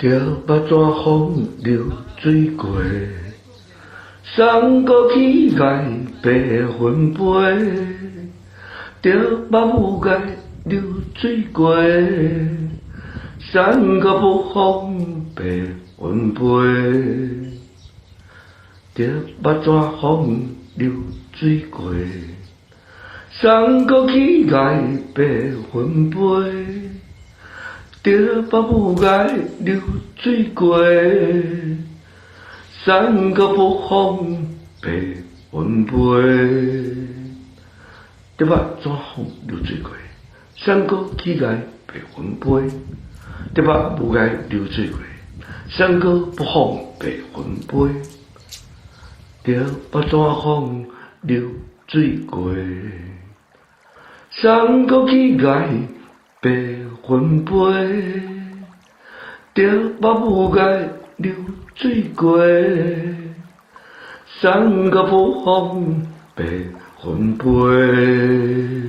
着目纸风流水过，送过去爱白云飞。着目母爱流水过，送过不风白云飞。着目纸风流水过，送过去爱白云飞。着目母爱流水过，送过不风白云飞。着目纸风流水过，送过去爱白云飞。着目母爱流水过，送过不风白云飞。着目纸风流水过，送过去爱白云飞。着目母爱流水过，送过不风白云飞。